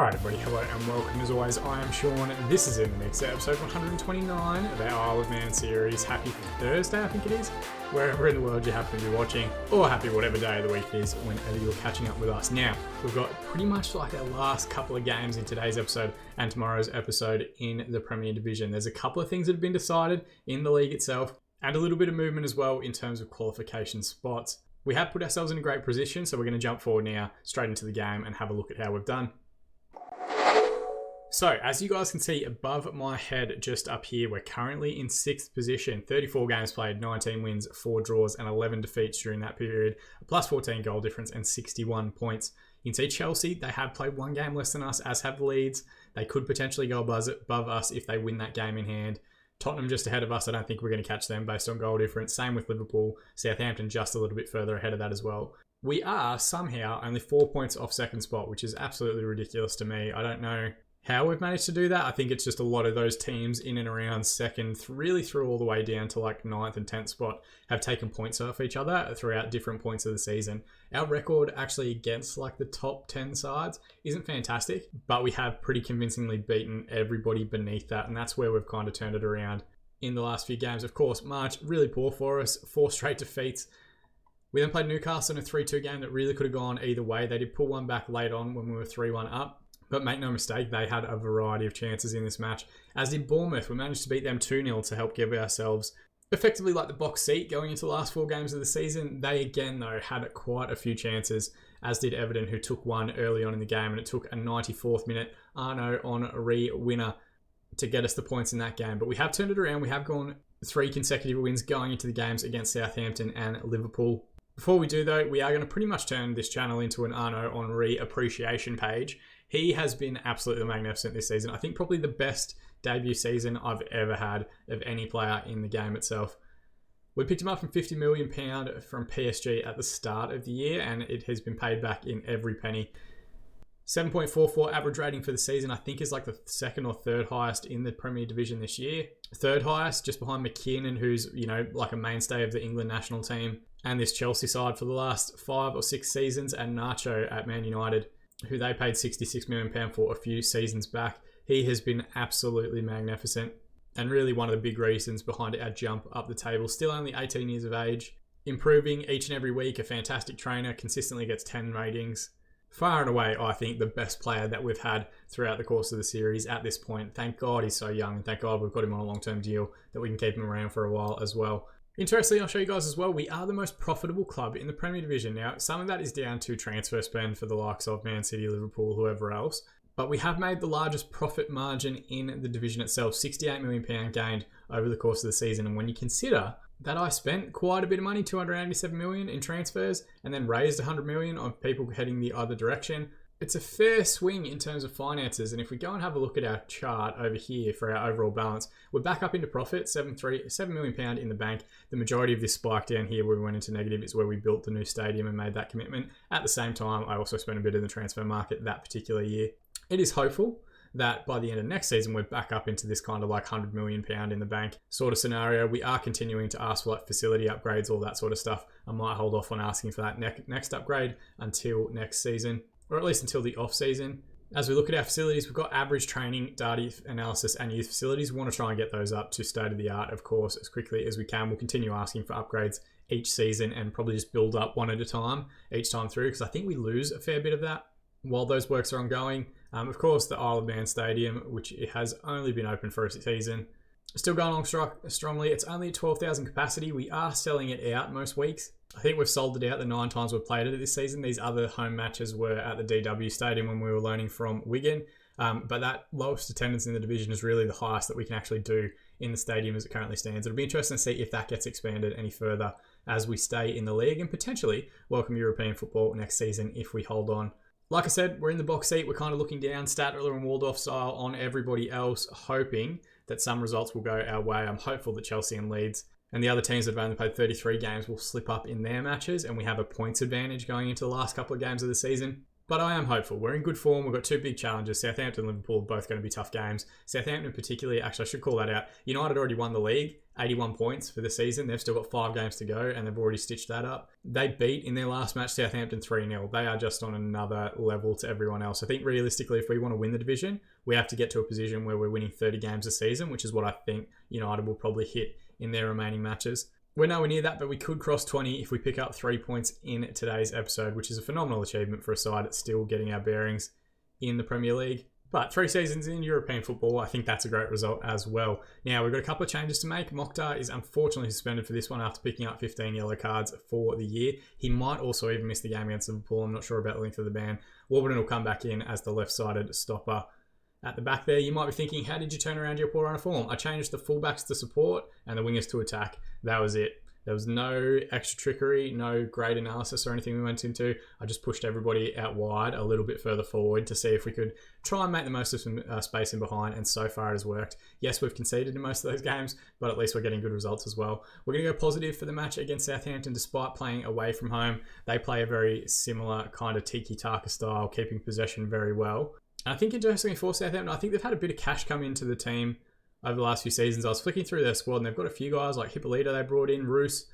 Alright everybody, hello and welcome as always. I am Sean and this is in the mix, episode 129 of our Isle of Man series. Happy Thursday, I think it is, wherever in the world you happen to be watching, or happy whatever day of the week it is whenever you're catching up with us. Now, we've got pretty much like our last couple of games in today's episode and tomorrow's episode in the Premier Division. There's a couple of things that have been decided in the league itself and a little bit of movement as well in terms of qualification spots. We have put ourselves in a great position, so we're going to jump forward now straight into the game and have a look at how we've done. So, as you guys can see above my head just up here, we're currently in 6th position. 34 games played, 19 wins, 4 draws, and 11 defeats during that period. A plus 14 goal difference and 61 points. You can see Chelsea, they have played 1 game less than us, as have Leeds. They could potentially go above us if they win that game in hand. Tottenham just ahead of us. I don't think we're going to catch them based on goal difference. Same with Liverpool. Southampton just a little bit further ahead of that as well. We are somehow only 4 points off second spot, which is absolutely ridiculous to me. I don't know how we've managed to do that. I think it's just a lot of those teams in and around second, really through all the way down to like 9th and 10th spot, have taken points off each other throughout different points of the season. Our record actually against like the top 10 sides isn't fantastic, but we have pretty convincingly beaten everybody beneath that, and that's where we've kind of turned it around in the last few games. Of course, March, really poor for us, 4 straight defeats. We then played Newcastle in a 3-2 game that really could have gone either way. They did pull one back late on when we were 3-1 up. But make no mistake, they had a variety of chances in this match. As did Bournemouth, we managed to beat them 2-0 to help give ourselves effectively like the box seat going into the last 4 games of the season. They again, though, had quite a few chances, as did Everton, who took one early on in the game, and it took a 94th minute Arno Henry winner to get us the points in that game. But we have turned it around. We have gone 3 consecutive wins going into the games against Southampton and Liverpool. Before we do, though, we are going to pretty much turn this channel into an Arno Henry appreciation page. He has been absolutely magnificent this season. I think probably the best debut season I've ever had of any player in the game itself. We picked him up from £50 million from PSG at the start of the year, and it has been paid back in every penny. 7.44 average rating for the season, I think, is like the 2nd or 3rd highest in the Premier Division this year. 3rd highest, just behind McKinnon, who's, you know, like a mainstay of the England national team, and this Chelsea side for the last 5 or 6 seasons, and Nacho at Man United, who they paid £66 million for a few seasons back. He has been absolutely magnificent and really one of the big reasons behind our jump up the table. Still only 18 years of age, improving each and every week, a fantastic trainer, consistently gets 10 ratings. Far and away, I think, the best player that we've had throughout the course of the series at this point. Thank God he's so young, and thank God we've got him on a long-term deal that we can keep him around for a while as well. Interestingly, I'll show you guys as well, we are the most profitable club in the Premier Division. Now, some of that is down to transfer spend for the likes of Man City, Liverpool, whoever else. But we have made the largest profit margin in the division itself, £68 million gained over the course of the season. And when you consider that I spent quite a bit of money, $287 million in transfers, and then raised $100 million on people heading the other direction, it's a fair swing in terms of finances. And if we go and have a look at our chart over here for our overall balance, we're back up into profit, £7 million in the bank. The majority of this spike down here where we went into negative is where we built the new stadium and made that commitment. At the same time, I also spent a bit in the transfer market that particular year. It is hopeful that by the end of next season, we're back up into this kind of like £100 million in the bank sort of scenario. We are continuing to ask for like facility upgrades, all that sort of stuff. I might hold off on asking for that next upgrade until next season, or at least until the off season. As we look at our facilities, we've got average training, data analysis, and youth facilities. We want to try and get those up to state of the art, of course, as quickly as we can. We'll continue asking for upgrades each season and probably just build up one at a time each time through, because I think we lose a fair bit of that while those works are ongoing. Of course, the Isle of Man Stadium, which it has only been open for a season, still going along strongly. It's only at 12,000 capacity. We are selling it out most weeks. I think we've sold it out the 9 times we've played it this season. These other home matches were at the DW Stadium when we were learning from Wigan. But that lowest attendance in the division is really the highest that we can actually do in the stadium as it currently stands. It'll be interesting to see if that gets expanded any further as we stay in the league and potentially welcome European football next season if we hold on. Like I said, we're in the box seat. We're kind of looking down, Statler and Waldorf style, on everybody else, hoping that some results will go our way. I'm hopeful that Chelsea and Leeds and the other teams that have only played 33 games will slip up in their matches, and we have a points advantage going into the last couple of games of the season. But I am hopeful. We're in good form. We've got two big challenges. Southampton and Liverpool are both going to be tough games. Southampton particularly, actually I should call that out. United already won the league, 81 points for the season. They've still got 5 games to go and they've already stitched that up. They beat in their last match Southampton 3-0. They are just on another level to everyone else. I think realistically, if we want to win the division, we have to get to a position where we're winning 30 games a season, which is what I think United will probably hit in their remaining matches. We're nowhere near that, but we could cross 20 if we pick up 3 points in today's episode, which is a phenomenal achievement for a side that's still getting our bearings in the Premier League. But 3 seasons in European football, I think that's a great result as well. Now, we've got a couple of changes to make. Mokhtar is unfortunately suspended for this one after picking up 15 yellow cards for the year. He might also even miss the game against Liverpool. I'm not sure about the length of the ban. Warburton will come back in as the left-sided stopper. At the back there, you might be thinking, how did you turn around your poor run of form? I changed the fullbacks to support and the wingers to attack. That was it. There was no extra trickery, no great analysis or anything we went into. I just pushed everybody out wide a little bit further forward to see if we could try and make the most of some space in behind, and so far it has worked. Yes, we've conceded in most of those games, but at least we're getting good results as well. We're going to go positive for the match against Southampton despite playing away from home. They play a very similar kind of tiki-taka style, keeping possession very well. And I think interestingly for Southampton, I think they've had a bit of cash come into the team over the last few seasons. I was flicking through their squad and they've got a few guys like Hippolyta they brought in. Roos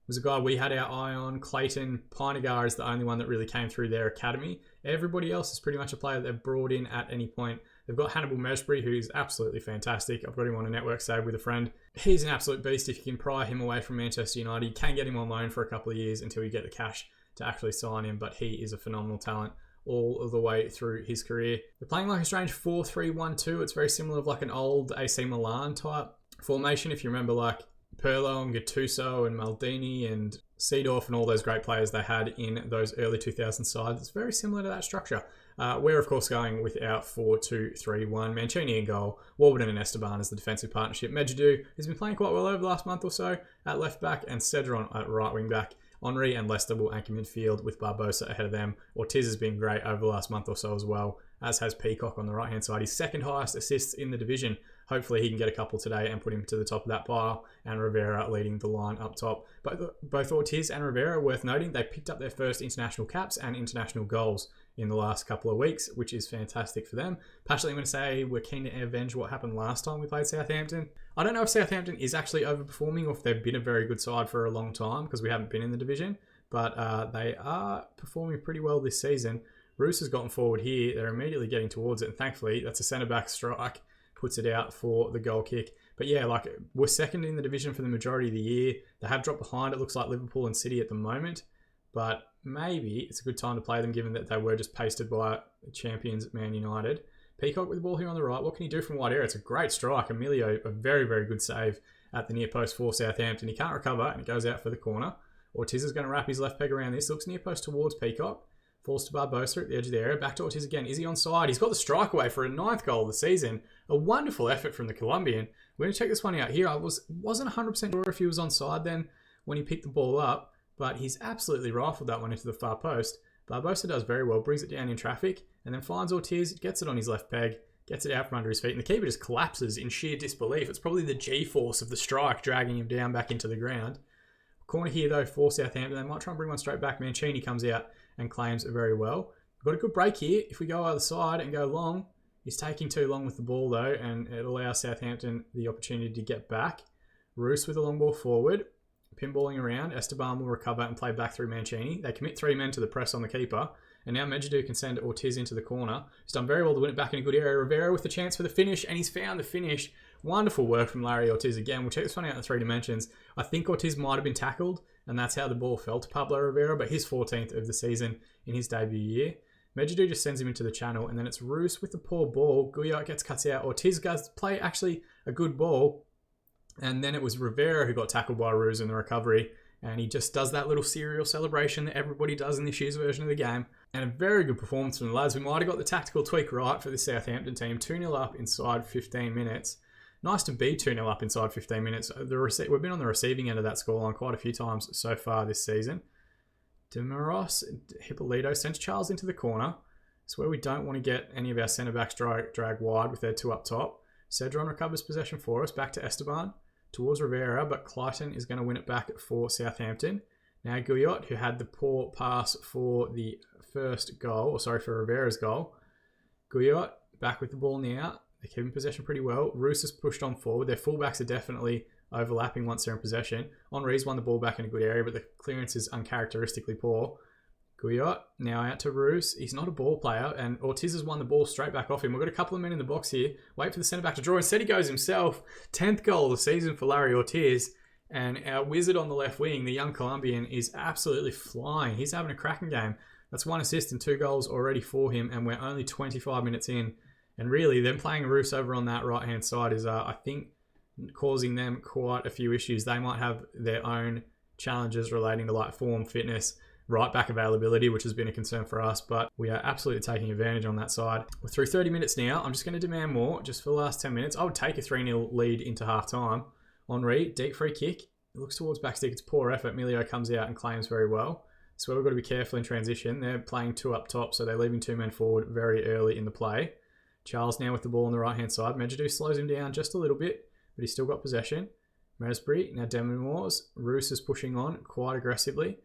was a guy we had our eye on. Clayton, Pinegar is the only one that really came through their academy. Everybody else is pretty much a player they've brought in at any point. They've got Hannibal Mesbury, who's absolutely fantastic. I've got him on a network save with a friend. He's an absolute beast. If you can pry him away from Manchester United, you can get him on loan for a couple of years until you get the cash to actually sign him, but he is a phenomenal talent all of the way through his career. They're playing like a strange 4-3-1-2. It's very similar to like an old AC Milan type formation. If you remember like Pirlo and Gattuso and Maldini and Seedorf and all those great players they had in those early 2000 sides, it's very similar to that structure. We're of course going with our 4-2-3-1. Mancini in goal, Warburton and Esteban as the defensive partnership. Medjugorje has been playing quite well over the last month or so at left back, and Cedron at right wing back. Henry and Leicester will anchor midfield with Barbosa ahead of them. Ortiz has been great over the last month or so as well, as has Peacock on the right-hand side. He's second highest assists in the division. Hopefully he can get a couple today and put him to the top of that pile, and Rivera leading the line up top. But both Ortiz and Rivera, worth noting, they picked up their first international caps and international goals in the last couple of weeks, which is fantastic for them. Passionately, I'm going to say we're keen to avenge what happened last time we played Southampton. I don't know if Southampton is actually overperforming or if they've been a very good side for a long time because we haven't been in the division, but they are performing pretty well this season. Roos has gotten forward here. They're immediately getting towards it, and thankfully that's a centre-back strike, puts it out for the goal kick. But yeah, like we're second in the division for the majority of the year. They have dropped behind, it looks like Liverpool and City at the moment, but maybe it's a good time to play them given that they were just pasted by champions Man United. Peacock with the ball here on the right. What can he do from wide area? It's a great strike. Emilio, a very, very good save at the near post for Southampton. He can't recover and it goes out for the corner. Ortiz is going to wrap his left peg around this. Looks near post towards Peacock. Falls to Barbosa at the edge of the area. Back to Ortiz again. Is he onside? He's got the strike away for a 9th goal of the season. A wonderful effort from the Colombian. We're going to check this one out here. I wasn't 100% sure if he was onside then when he picked the ball up, but he's absolutely rifled that one into the far post. Barbosa does very well, brings it down in traffic, and then finds Ortiz, gets it on his left peg, gets it out from under his feet, and the keeper just collapses in sheer disbelief. It's probably the G-force of the strike dragging him down back into the ground. Corner here, though, for Southampton. They might try and bring one straight back. Mancini comes out and claims it very well. We've got a good break here. If we go either side and go long, he's taking too long with the ball, though, and it allows Southampton the opportunity to get back. Roos with a long ball forward. Pinballing around, Esteban will recover and play back through Mancini. They commit 3 men to the press on the keeper, and now Medjugorje can send Ortiz into the corner. He's done very well to win it back in a good area. Rivera with the chance for the finish, and he's found the finish. Wonderful work from Larry Ortiz again. We'll check this one out in 3 dimensions. I think Ortiz might have been tackled, and that's how the ball fell to Pablo Rivera, but his 14th of the season in his debut year. Medjugorje just sends him into the channel, and then it's Roos with the poor ball. Guyot gets cuts out. Ortiz does play actually a good ball, and then it was Rivera who got tackled by Roos in the recovery. And he just does that little serial celebration that everybody does in this year's version of the game. And a very good performance from the lads. We might have got the tactical tweak right for the Southampton team. 2-0 up inside 15 minutes. Nice to be 2-0 up inside 15 minutes. We've been on the receiving end of that scoreline quite a few times so far this season. Demaros, Hippolyto sends Charles into the corner. It's where we don't want to get any of our centre-backs drag wide with their 2 up top. Cedron recovers possession for us. Back to Esteban. Towards Rivera, but Clayton is going to win it back for Southampton. Now Guyot, who had the poor pass for the first goal, or sorry, for Rivera's goal. Guyot back with the ball now. They're keeping possession pretty well. Roos has pushed on forward. Their fullbacks are definitely overlapping once they're in possession. Henri's won the ball back in a good area, but the clearance is uncharacteristically poor. Guyot now out to Roos. He's not a ball player, and Ortiz has won the ball straight back off him. We've got a couple of men in the box here. Wait for the centre back to draw. Instead, he goes himself. 10th goal of the season for Larry Ortiz. And our wizard on the left wing, the young Colombian, is absolutely flying. He's having a cracking game. That's 1 assist and 2 goals already for him, and we're only 25 minutes in. And really, them playing Roos over on that right-hand side is, I think, causing them quite a few issues. They might have their own challenges relating to like form, fitness, right back availability, which has been a concern for us, but we are absolutely taking advantage on that side. We're through 30 minutes now. I'm just going to demand more just for the last 10 minutes. I would take a 3-0 lead into half-time. Henri, deep free kick. It looks towards backstick. It's poor effort. Milio comes out and claims very well. So we've got to be careful in transition. They're playing 2 up top, so they're leaving 2 men forward very early in the play. Charles now with the ball on the right-hand side. Medjidou slows him down just a little bit, but he's still got possession. Mesbury, now Demonmours. Roos is pushing on quite aggressively.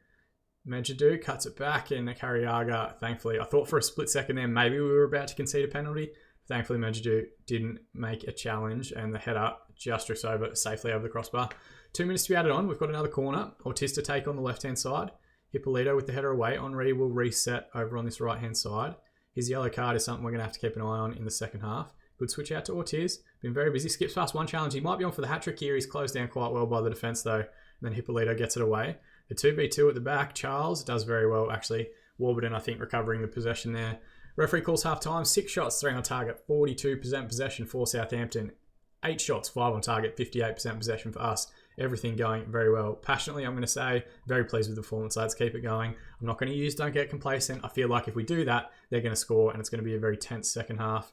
Medjidou cuts it back, and Carriaga, thankfully, I thought for a split second there maybe we were about to concede a penalty. Thankfully, Medjidou didn't make a challenge, and the header just drifts over safely over the crossbar. 2 minutes to be added on. We've got another corner. Ortiz to take on the left-hand side. Hippolito with the header away. Henri will reset over on this right-hand side. His yellow card is something we're going to have to keep an eye on in the second half. Good switch out to Ortiz. Been very busy. Skips past one challenge. He might be on for the hat-trick here. He's closed down quite well by the defence, though. And then Hippolito gets it away. The 2v2 at the back. Charles does very well, actually. Warburton, I think, recovering the possession there. Referee calls half-time. 6 shots, 3 on target. 42% possession for Southampton. 8 shots, 5 on target. 58% possession for us. Everything going very well. Passionately, I'm going to say, very pleased with the performance. Let's keep it going. I'm not going to use don't get complacent. I feel like if we do that, they're going to score, and it's going to be a very tense second half.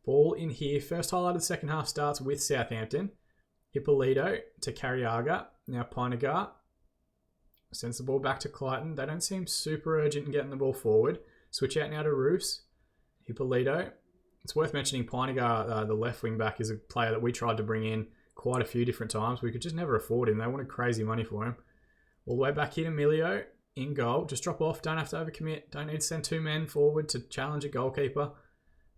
Ball in here. First highlight of the second half starts with Southampton. Hippolito to Carriaga. Now Pinegar sends the ball back to Clayton. They don't seem super urgent in getting the ball forward. Switch out now to Roos. Hippolito. It's worth mentioning Pinegar, the left wing back, is a player that we tried to bring in quite a few different times. We could just never afford him. They wanted crazy money for him. All the way back here to Milio in goal. Just drop off. Don't have to overcommit. Don't need to send 2 men forward to challenge a goalkeeper.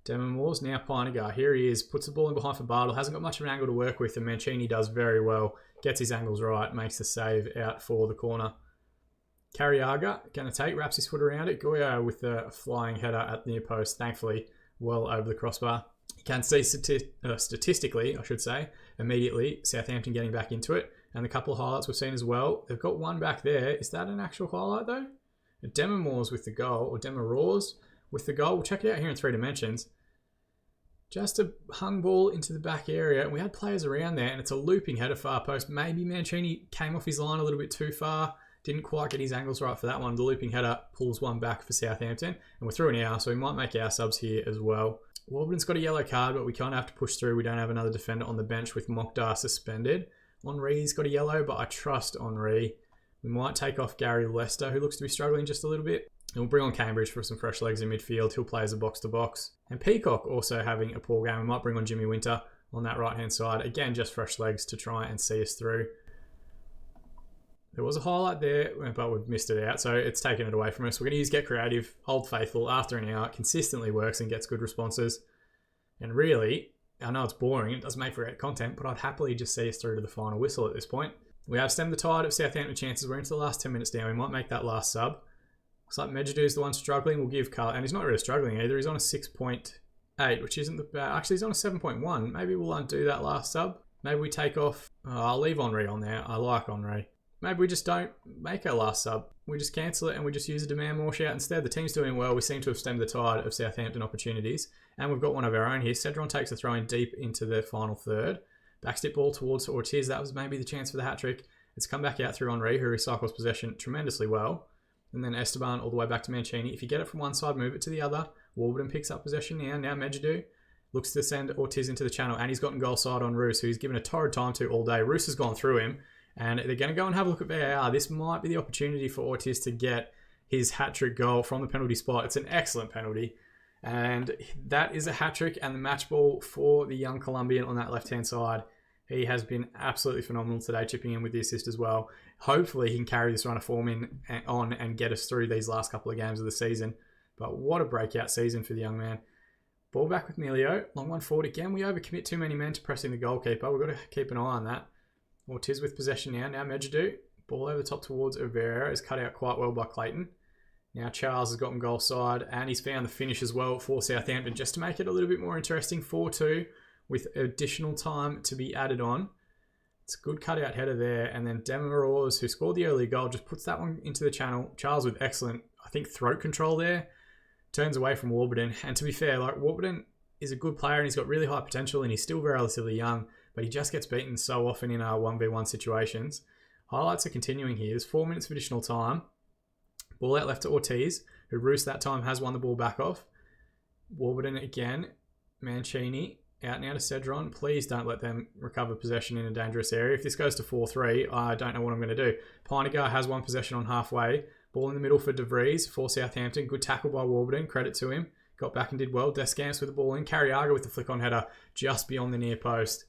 Demonmours, now Pinegar. Here he is. Puts the ball in behind for Bartle. Hasn't got much of an angle to work with, and Mancini does very well. Gets his angles right. Makes the save out for the corner. Carriaga, going to take. Wraps his foot around it. Goya with the flying header at the near post. Thankfully, well over the crossbar. You can see statistically, I should say, immediately Southampton getting back into it. And the couple of highlights we've seen as well. They've got one back there. Is that an actual highlight though? Demonmours with the goal, or Demonmours with the goal. We'll check it out here in 3 dimensions. Just a hung ball into the back area, and we had players around there, and it's a looping header far post. Maybe Mancini came off his line a little bit too far. Didn't quite get his angles right for that one. The looping header pulls one back for Southampton, and we're through an hour, so we might make our subs here as well. Warburton's got a yellow card, but we kind of have to push through. We don't have another defender on the bench with Mokhtar suspended. Henri's got a yellow, but I trust Henri. We might take off Gary Lester, who looks to be struggling just a little bit. And we'll bring on Cambridge for some fresh legs in midfield. He'll play as a box-to-box. And Peacock also having a poor game. We might bring on Jimmy Winter on that right-hand side. Again, just fresh legs to try and see us through. There was a highlight there, but we've missed it out, so it's taken it away from us. We're going to use Get Creative, Hold Faithful after an hour. It consistently works and gets good responses. And really, I know it's boring, it does make for great content, but I'd happily just see us through to the final whistle at this point. We have stemmed the tide of Southampton chances. We're into the last 10 minutes now. We might make that last sub. Looks like Medjidou's the one struggling. We'll give Carl, and he's not really struggling either. He's on a 6.8, which isn't the bad. Actually, he's on a 7.1. Maybe we'll undo that last sub. Maybe we take off. I'll leave Henri on there. I like Henri. Maybe we just don't make our last sub. We just cancel it and we just use a demand more shout instead. The team's doing well. We seem to have stemmed the tide of Southampton opportunities. And we've got one of our own here. Cedron takes a throw in deep into the final third. Backstep ball towards Ortiz. That was maybe the chance for the hat-trick. It's come back out through Henri, who recycles possession tremendously well. And then Esteban all the way back to Mancini. If you get it from one side, move it to the other. Warburton picks up possession now. Now Medjidou looks to send Ortiz into the channel. And he's gotten goal side on Roos, who he's given a torrid time to all day. Roos has gone through him. And they're going to go and have a look at VAR. This might be the opportunity for Ortiz to get his hat-trick goal from the penalty spot. It's an excellent penalty. And that is a hat-trick and the match ball for the young Colombian on that left-hand side. He has been absolutely phenomenal today, chipping in with the assist as well. Hopefully he can carry this run of form on and get us through these last couple of games of the season. But what a breakout season for the young man. Ball back with Melio. Long one forward again. We overcommit too many men to pressing the goalkeeper. We've got to keep an eye on that. Ortiz with possession now. Now Medjadu. Ball over the top towards Rivera. Is cut out quite well by Clayton. Now Charles has gotten goal side. And he's found the finish as well for Southampton. Just to make it a little bit more interesting. 4-2 with additional time to be added on. It's a good cutout header there. And then Demirors, who scored the early goal, just puts that one into the channel. Charles with excellent, I think, throat control there. Turns away from Warburton. And to be fair, like, Warburton is a good player and he's got really high potential and he's still relatively young, but he just gets beaten so often in our 1v1 situations. Highlights are continuing here. There's 4 minutes of additional time. Ball out left to Ortiz, who Roos that time has won the ball back off. Warburton again. Mancini out now to Cedron. Please don't let them recover possession in a dangerous area. If this goes to 4-3, I don't know what I'm going to do. Pinegar has one possession on halfway. Ball in the middle for De Vries for Southampton. Good tackle by Warburton. Credit to him. Got back and did well. Descamps with the ball in. Carriaga with the flick-on header just beyond the near post.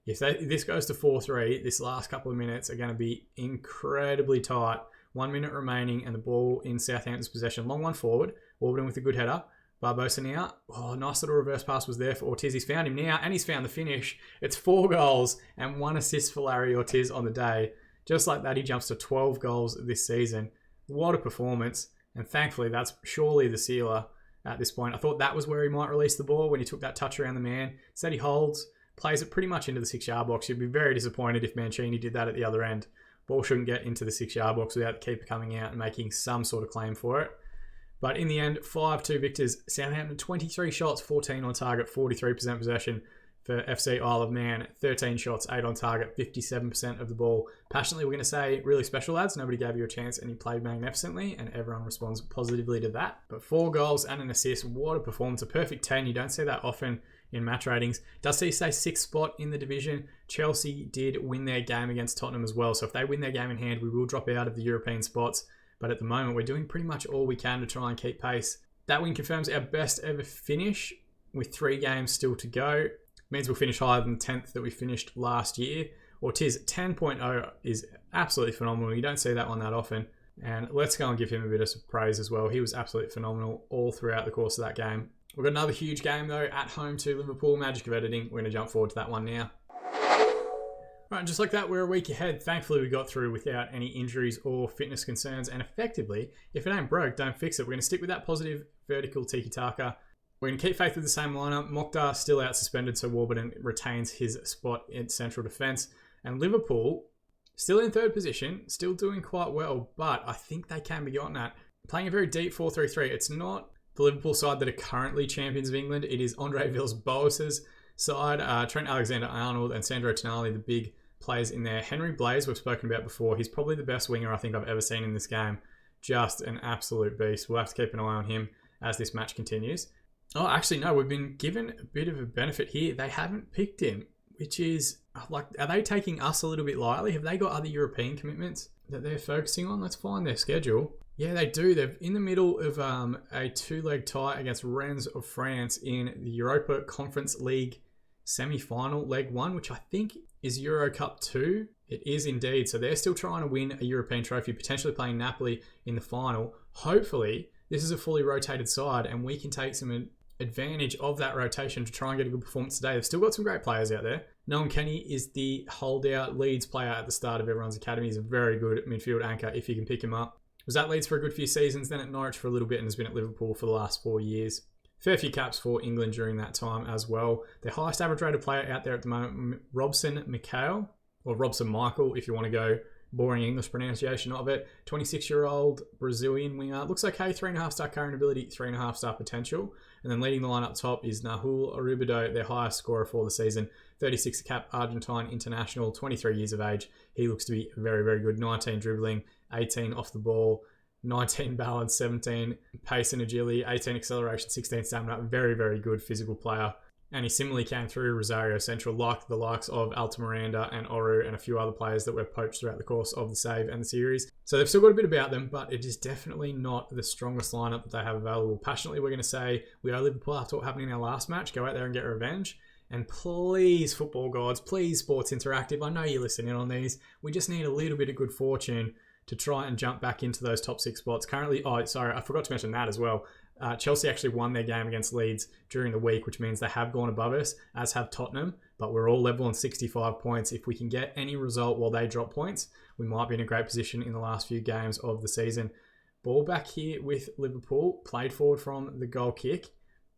If this goes to 4-3, this last couple of minutes are going to be incredibly tight. 1 minute remaining and the ball in Southampton's possession. Long one forward. Warburton with a good header. Barbosa now. Oh, nice little reverse pass was there for Ortiz. He's found him now and he's found the finish. It's 4 goals and 1 assist for Larry Ortiz on the day. Just like that, he jumps to 12 goals this season. What a performance. And thankfully, that's surely the sealer at this point. I thought that was where he might release the ball when he took that touch around the man. Said he holds, plays it pretty much into the 6-yard box. You'd be very disappointed if Mancini did that at the other end. Ball shouldn't get into the 6-yard box without the keeper coming out and making some sort of claim for it. But in the end, 5-2 victors. Southampton, 23 shots, 14 on target, 43% possession for FC Isle of Man. 13 shots, 8 on target, 57% of the ball. Passionately, we're going to say, really special, lads. Nobody gave you a chance and he played magnificently and everyone responds positively to that. But 4 goals and an assist. What a performance. A perfect 10. You don't see that often in match ratings. Does he say 6th spot in the division? Chelsea did win their game against Tottenham as well. So if they win their game in hand, we will drop out of the European spots. But at the moment, we're doing pretty much all we can to try and keep pace. That win confirms our best ever finish with 3 games still to go. Means we'll finish higher than the 10th that we finished last year. Ortiz 10.0 is absolutely phenomenal. You don't see that one that often. And let's go and give him a bit of praise as well. He was absolutely phenomenal all throughout the course of that game. We've got another huge game though at home to Liverpool. Magic of editing. We're going to jump forward to that one now. Right, and just like that, we're a week ahead. Thankfully, we got through without any injuries or fitness concerns. And effectively, if it ain't broke, don't fix it. We're going to stick with that positive vertical tiki-taka. We're going to keep faith with the same lineup. Mokhtar still out suspended, so Warburton retains his spot in central defence. And Liverpool, still in 3rd position, still doing quite well, but I think they can be gotten at. Playing a very deep 4-3-3. It's not the Liverpool side that are currently champions of England. It is Andre Villas-Boas's side. Trent Alexander-Arnold and Sandro Tonali, the big players in there. Henry Blaise, we've spoken about before. He's probably the best winger I think I've ever seen in this game. Just an absolute beast. We'll have to keep an eye on him as this match continues. Oh, actually, no, we've been given a bit of a benefit here. They haven't picked him, which is, like, are they taking us a little bit lightly? Have they got other European commitments that they're focusing on? Let's find their schedule. Yeah, they do. They're in the middle of a 2-leg tie against Rennes of France in the Europa Conference League semi-final, leg 1, which I think is Euro Cup 2. It is indeed. So they're still trying to win a European trophy, potentially playing Napoli in the final. Hopefully, this is a fully rotated side and we can take some advantage of that rotation to try and get a good performance today. They've still got some great players out there. Noam Kenny is the holdout Leeds player at the start of everyone's academy. He's a very good midfield anchor if you can pick him up. Was at Leeds for a good few seasons, then at Norwich for a little bit, and has been at Liverpool for the last 4 years. Fair few caps for England during that time as well. Their highest average rated player out there at the moment, Robson Michael, or Robson Michael if you want to go boring English pronunciation of it. 26-year-old Brazilian winger. Looks okay, 3.5-star current ability, 3.5-star potential. And then leading the line up top is Nahul Arubido, their highest scorer for the season. 36 cap Argentine international, 23 years of age. He looks to be very, very good. 19 dribbling, 18 off the ball, 19 balance, 17 pace and agility, 18 acceleration, 16 stamina. Very, very good physical player. And he similarly came through Rosario Central, like the likes of Alta Miranda and Oru and a few other players that were poached throughout the course of the save and the series. So they've still got a bit about them, but it is definitely not the strongest lineup that they have available. Passionately, we're going to say we owe Liverpool after what happened in our last match. Go out there and get revenge. And please, football gods, please, Sports Interactive, I know you're listening on these. We just need a little bit of good fortune to try and jump back into those top 6 spots. Currently, I forgot to mention that as well. Chelsea actually won their game against Leeds during the week, which means they have gone above us, as have Tottenham, but we're all level on 65 points. If we can get any result while they drop points, we might be in a great position in the last few games of the season. Ball back here with Liverpool, played forward from the goal kick.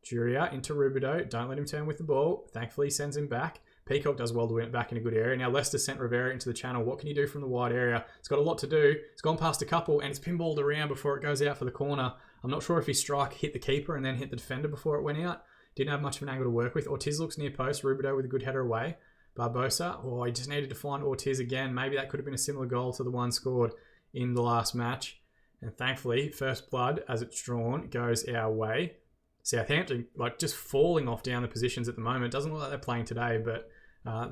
Juria into Rubido, don't let him turn with the ball. Thankfully, he sends him back. Peacock does well to win it back in a good area. Now Leicester sent Rivera into the channel. What can you do from the wide area? It's got a lot to do. It's gone past a couple and it's pinballed around before it goes out for the corner. I'm not sure if his strike hit the keeper and then hit the defender before it went out. Didn't have much of an angle to work with. Ortiz looks near post. Rubido with a good header away. Barbosa, he just needed to find Ortiz again. Maybe that could have been a similar goal to the one scored in the last match. And thankfully, first blood, as it's drawn, goes our way. Southampton, just falling off down the positions at the moment. Doesn't look like they're playing today, but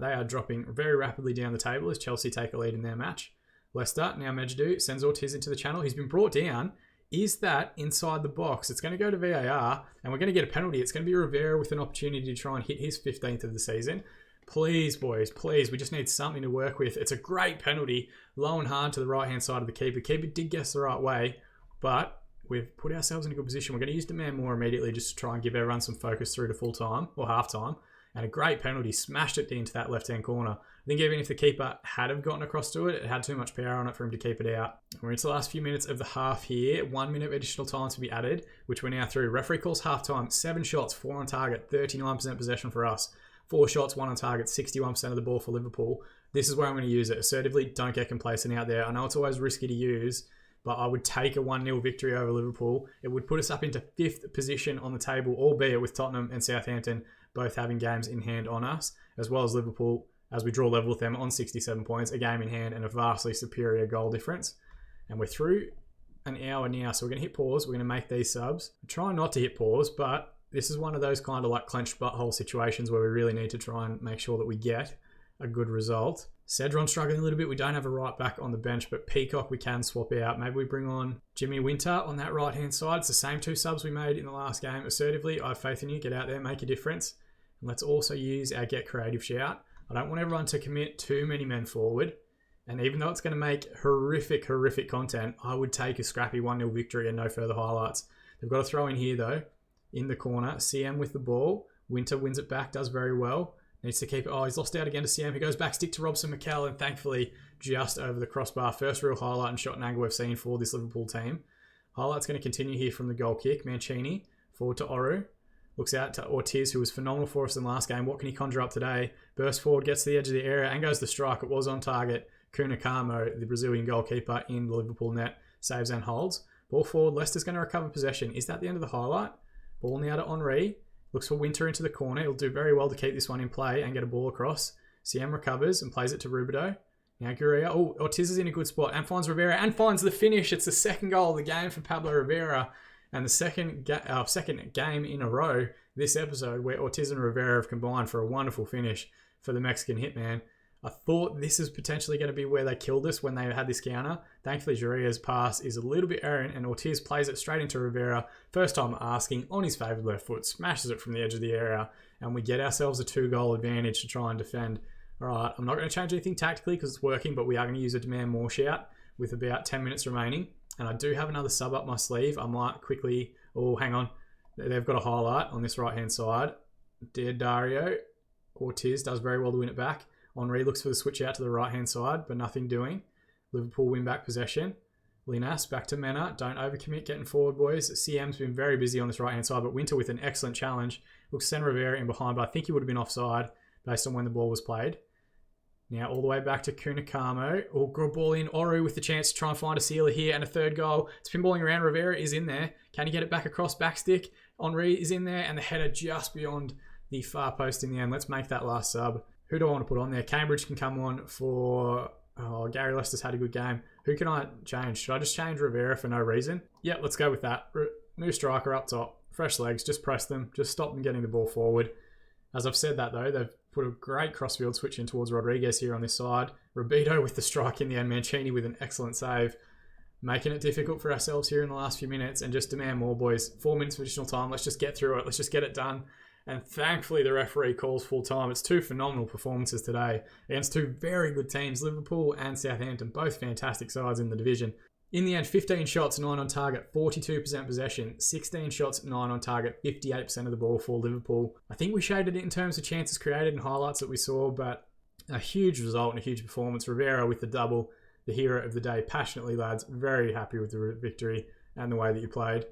they are dropping very rapidly down the table as Chelsea take a lead in their match. Leicester, now Medjugorje, sends Ortiz into the channel. He's been brought down. Is that inside the box? It's going to go to VAR, and we're going to get a penalty. It's going to be Rivera with an opportunity to try and hit his 15th of the season. Please, boys, please. We just need something to work with. It's a great penalty. Low and hard to the right-hand side of the keeper. Keeper did guess the right way, but we've put ourselves in a good position. We're going to use the man more immediately just to try and give everyone some focus through to full-time or half-time. And a great penalty, smashed it into that left-hand corner. I think even if the keeper had have gotten across to it, it had too much power on it for him to keep it out. We're into the last few minutes of the half here. 1 minute of additional time to be added, which we're now through. Referee calls half-time. 7 shots, 4 on target, 39% possession for us. 4 shots, 1 on target, 61% of the ball for Liverpool. This is where I'm going to use it. Assertively, don't get complacent out there. I know it's always risky to use, but I would take a 1-0 victory over Liverpool. It would put us up into 5th position on the table, albeit with Tottenham and Southampton both having games in hand on us, as well as Liverpool, as we draw level with them on 67 points, a game in hand and a vastly superior goal difference. And we're through an hour now, so we're going to hit pause. We're going to make these subs. I'm trying not to hit pause, but this is one of those kind of clenched butthole situations where we really need to try and make sure that we get a good result. Cedron struggling a little bit. We don't have a right back on the bench, but Peacock we can swap out. Maybe we bring on Jimmy Winter on that right-hand side. It's the same 2 subs we made in the last game. Assertively, I have faith in you. Get out there, make a difference. And let's also use our Get Creative shout. I don't want everyone to commit too many men forward. And even though it's going to make horrific content, I would take a scrappy 1-0 victory and no further highlights. They've got to throw in here, though, in the corner. CM with the ball. Winter wins it back, does very well. Needs to keep it. He's lost out again to CM. He goes back, stick to Robson McCall, and thankfully just over the crossbar. First real highlight and shot and angle we've seen for this Liverpool team. Highlight's going to continue here from the goal kick. Mancini forward to Oru. Looks out to Ortiz, who was phenomenal for us in the last game. What can he conjure up today? Burst forward, gets to the edge of the area, and goes the strike. It was on target. Kunakamo, the Brazilian goalkeeper in the Liverpool net, saves and holds. Ball forward. Leicester's going to recover possession. Is that the end of the highlight? Ball now to Henry. Looks for Winter into the corner. He'll do very well to keep this one in play and get a ball across. CM recovers and plays it to Rubido. Now Gurria. Ortiz is in a good spot and finds Rivera and finds the finish. It's the second goal of the game for Pablo Rivera. And the second game in a row this episode where Ortiz and Rivera have combined for a wonderful finish for the Mexican hitman. I thought this is potentially going to be where they killed us when they had this counter. Thankfully, Juria's pass is a little bit errant and Ortiz plays it straight into Rivera. First time asking on his favoured left foot, smashes it from the edge of the area, and we get ourselves a 2-goal advantage to try and defend. All right, I'm not going to change anything tactically because it's working, but we are going to use a demand more shout with about 10 minutes remaining. And I do have another sub up my sleeve. I might quickly... hang on. They've got a highlight on this right-hand side. Dear Dario, Ortiz does very well to win it back. Henry looks for the switch out to the right-hand side, but nothing doing. Liverpool win back possession. Linas back to Mena. Don't overcommit getting forward, boys. CM's been very busy on this right-hand side, but Winter with an excellent challenge. Looks to send Rivera in behind, but I think he would have been offside based on when the ball was played. Now all the way back to Kunakamo. Good ball in. Oru with the chance to try and find a sealer here and a third goal. It's pinballing around. Rivera is in there. Can he get it back across backstick? Henry is in there and the header just beyond the far post in the end. Let's make that last sub. Who do I want to put on there? Cambridge can come on for... Gary Lester's had a good game. Who can I change? Should I just change Rivera for no reason? Yeah, let's go with that. New striker up top. Fresh legs. Just press them. Just stop them getting the ball forward. As I've said that though, they've put a great crossfield switch in towards Rodriguez here on this side. Rubito with the strike in the end. Mancini with an excellent save. Making it difficult for ourselves here in the last few minutes and just demand more, boys. 4 minutes of additional time. Let's just get through it. Let's just get it done. And thankfully, the referee calls full time. It's two phenomenal performances today against two very good teams, Liverpool and Southampton, both fantastic sides in the division. In the end, 15 shots, 9 on target, 42% possession, 16 shots, 9 on target, 58% of the ball for Liverpool. I think we shaded it in terms of chances created and highlights that we saw, but a huge result and a huge performance. Rivera with the double, the hero of the day. Passionately, lads, very happy with the victory and the way that you played.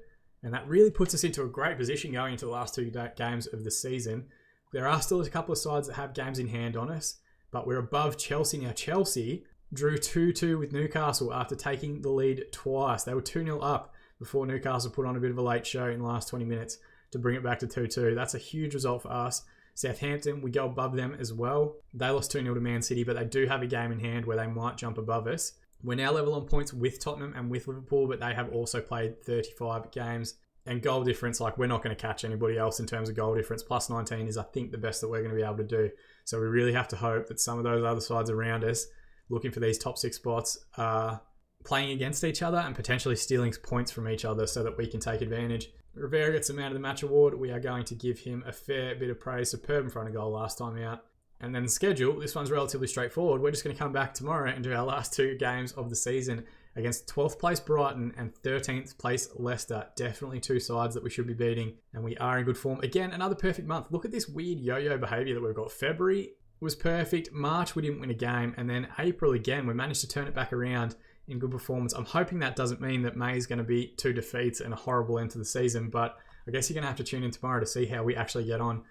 And that really puts us into a great position going into the last two games of the season. There are still a couple of sides that have games in hand on us, but we're above Chelsea now. Chelsea drew 2-2 with Newcastle after taking the lead twice. They were 2-0 up before Newcastle put on a bit of a late show in the last 20 minutes to bring it back to 2-2. That's a huge result for us. Southampton, we go above them as well. They lost 2-0 to Man City, but they do have a game in hand where they might jump above us. We're now level on points with Tottenham and with Liverpool, but they have also played 35 games. And goal difference, like, we're not going to catch anybody else in terms of goal difference. Plus 19 is, I think, the best that we're going to be able to do. So we really have to hope that some of those other sides around us, looking for these top 6 spots, are playing against each other and potentially stealing points from each other so that we can take advantage. Rivera gets the Man of the Match award. We are going to give him a fair bit of praise. Superb in front of goal last time out. And then the schedule, this one's relatively straightforward. We're just going to come back tomorrow and do our last 2 games of the season against 12th place Brighton and 13th place Leicester. Definitely 2 sides that we should be beating, and we are in good form. Again, another perfect month. Look at this weird yo-yo behaviour that we've got. February was perfect. March, we didn't win a game. And then April again, we managed to turn it back around in good performance. I'm hoping that doesn't mean that May is going to be 2 defeats and a horrible end to the season, but I guess you're going to have to tune in tomorrow to see how we actually get on.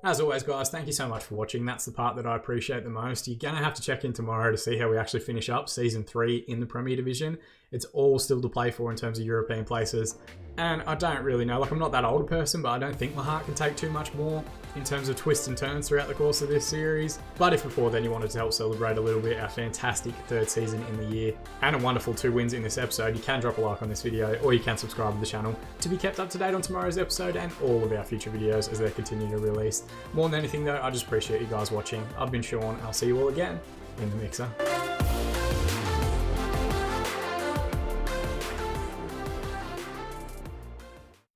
As always, guys, thank you so much for watching. That's the part that I appreciate the most. You're going to have to check in tomorrow to see how we actually finish up Season 3 in the Premier Division. It's all still to play for in terms of European places. And I don't really know. Like, I'm not that old a person, but I don't think my heart can take too much more in terms of twists and turns throughout the course of this series. But if before then you wanted to help celebrate a little bit our fantastic 3rd season in the year and a wonderful 2 wins in this episode, you can drop a like on this video, or you can subscribe to the channel to be kept up to date on tomorrow's episode and all of our future videos as they continue to release. More than anything though, I just appreciate you guys watching. I've been Sean, and I'll see you all again in the mixer.